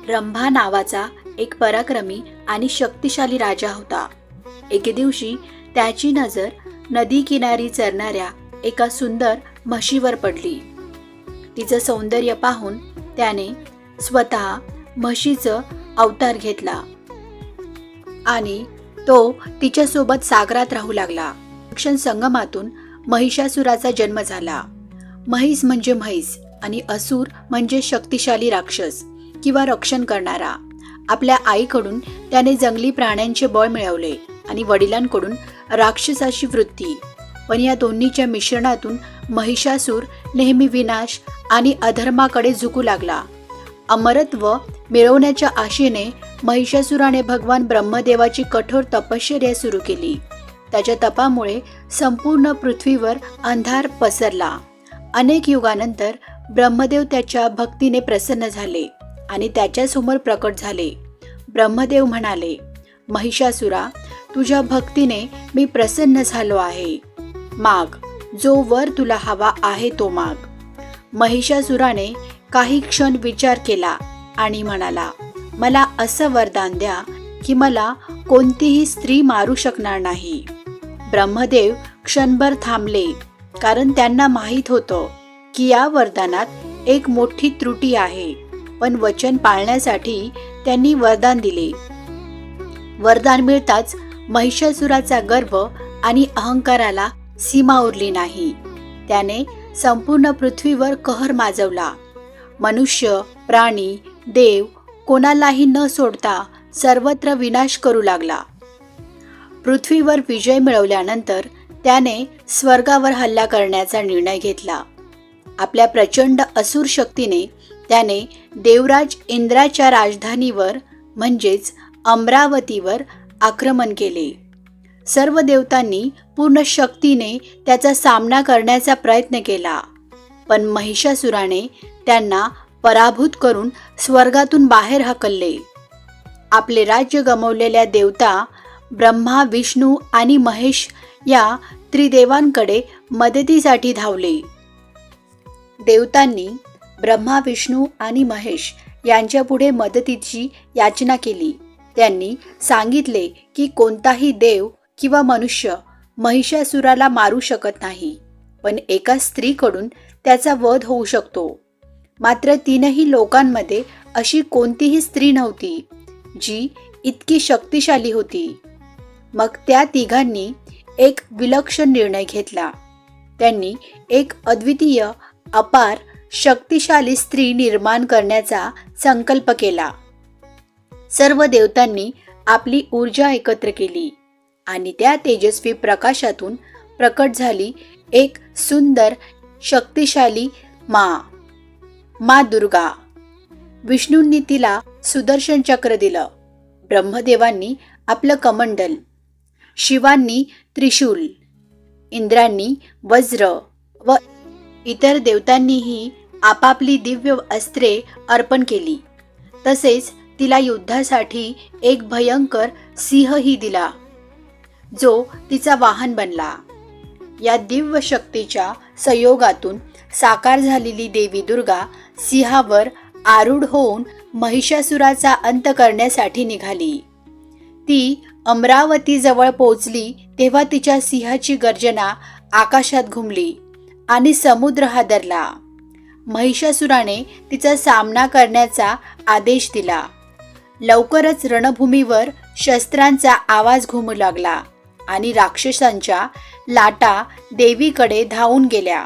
रंभा नावाचा एक पराक्रमी आणि शक्तिशाली राजा होता. एके दिवशी त्याची नजर नदी किनारी चरणाऱ्या एका सुंदर म्हशीवर पडली. तिचं सौंदर्य पाहून त्याने स्वतः म्हशीचं अवतार घेतला आणि तो तिच्यासोबत सागरात राहू लागला. क्षण संगमातून महिषासुराचा जन्म झाला. महिष म्हणजे म्हैस आणि असुर म्हणजे शक्तिशाली राक्षस किंवा रक्षण करणारा. आपल्या आईकडून त्याने जंगली प्राण्यांचे बळ मिळवले आणि वडिलांकडून राक्षसाची वृत्ती. पण या दोन्हीच्या मिश्रणातून महिषासूर नेहमी विनाश आणि अधर्माकडे झुकू लागला. अमरत्व मिळवण्याच्या आशेने महिषासुराने भगवान ब्रह्मदेवाची कठोर तपश्चर्या सुरू केली. त्याच्या तपामुळे संपूर्ण पृथ्वीवर अंधार पसरला. अनेक युगानंतर ब्रह्मदेव त्याच्या भक्तीने प्रसन्न झाले आणि त्याच्यासमोर प्रकट झाले. ब्रह्मदेव म्हणाले, महिषासुरा, तुझ्या भक्तीने मी प्रसन्न झालो आहे. माग, जो वर तुला हवा आहे तो माग. महिषासुराने काही क्षण विचार केला आणि म्हणाला, मला असं वरदान द्या की मला कोणतीही स्त्री मारू शकणार नाही. ब्रह्मदेव क्षणभर थांबले, कारण त्यांना माहीत होतं की या वरदानात एक मोठी त्रुटी आहे. पण वचन पाळण्यासाठी त्यांनी वरदान दिले. वरदान मिळताच महिषासुराचा गर्व आणि अहंकाराला सीमा उरली नाही. त्याने संपूर्ण पृथ्वीवर कहर माजवला. मनुष्य, प्राणी, देव कोणालाही न सोडता सर्वत्र विनाश करू लागला. पृथ्वीवर विजय मिळवल्यानंतर त्याने स्वर्गावर हल्ला करण्याचा निर्णय घेतला. आपल्या प्रचंड असुर शक्तीने त्याने देवराज इंद्राच्या राजधानीवर म्हणजेच अमरावतीवर आक्रमण केले. सर्व देवतांनी पूर्ण शक्तीने त्याचा सामना करण्याचा प्रयत्न केला, पण महिषासुराने त्यांना पराभूत करून स्वर्गातून बाहेर हकलले. आपले राज्य गमावलेल्या देवता ब्रह्मा, विष्णू आणि महेश या त्रिदेवांकडे मदतीसाठी धावले. देवतांनी ब्रह्मा, विष्णू आणि महेश यांच्यापुढे मदतीची याचना केली. त्यांनी सांगितले की कोणताही देव किंवा मनुष्य महिषासुराला मारू शकत नाही, पण एका स्त्रीकडून त्याचा वध होऊ शकतो. मात्र तीनही लोकांमध्ये अशी कोणतीही स्त्री नव्हती जी इतकी शक्तिशाली होती. मग त्या तिघांनी एक विलक्षण निर्णय घेतला. त्यांनी एक अद्वितीय, अपार, शक्तिशाली स्त्री निर्माण करण्याचा संकल्प केला. सर्व देवतांनी आपली ऊर्जा एकत्र केली आणि त्या तेजस्वी प्रकाशातून प्रकट झाली एक सुंदर, शक्तिशाली मा दुर्गा. विष्णूंनी तिला सुदर्शन चक्र दिलं, ब्रह्मदेवांनी आपलं कमंडल, शिवांनी त्रिशूल, इंद्रांनी वज्र व इतर देवतांनीही आपापली दिव्य अस्त्रे अर्पण केली. तसेच तिला युद्धासाठी एक भयंकर सिंहही दिला, जो तिचा वाहन बनला. या दिव्य शक्तीच्या संयोगातून साकार झालेली देवी दुर्गा सिंहावर आरूढ होऊन महिषासुराचा अंत करण्यासाठी निघाली. ती अमरावतीजवळ पोहोचली तेव्हा तिच्या सिंहाची गर्जना आकाशात घुमली आणि समुद्र हादरला. महिषासुराने तिचा सामना करण्याचा आदेश दिला. लवकरच रणभूमीवर शस्त्रांचा आवाज घुमू लागला आणि राक्षसांच्या लाटा देवीकडे धावून गेल्या.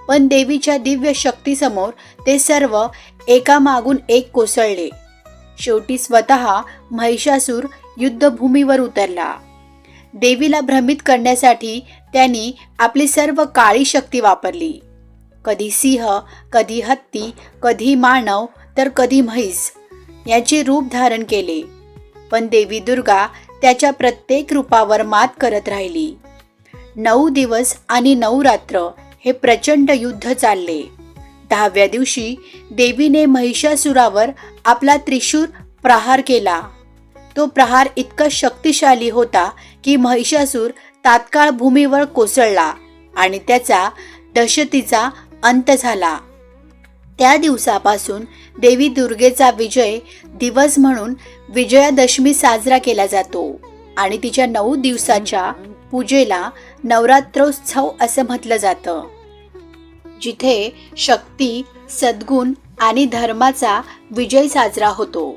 पण देवीच्या दिव्य शक्तीसमोर ते सर्व एकामागून एक कोसळले. शेवटी स्वतः महिषासूर युद्धभूमीवर उतरला. देवीला भ्रमित करण्यासाठी त्यांनी आपली सर्व काळी शक्ती वापरली. कधी सिंह, कधी हत्ती, कधी मानव तर कधी म्हैस याचे रूप धारण केले. पण देवी दुर्गा त्याच्या प्रत्येक रूपावर मात करत राहिली. 9 दिवस आणि 9 रात्र हे प्रचंड युद्ध चालले. 10व्या दिवशी देवीने महिषासुरावर आपला त्रिशूळ प्रहार केला. तो प्रहार इतका शक्तिशाली होता की महिषासूर तात्काळ भूमीवर कोसळला आणि त्याचा दशतीचा अंत झाला. त्या दिवसापासून देवी दुर्गेचा विजय दिवस म्हणून विजयादशमी साजरा केला जातो आणि तिच्या 9 दिवसाच्या पूजेला नवरात्रोत्सव असं म्हटलं जातं, जिथे शक्ती, सद्गुण आणि धर्माचा विजय साजरा होतो.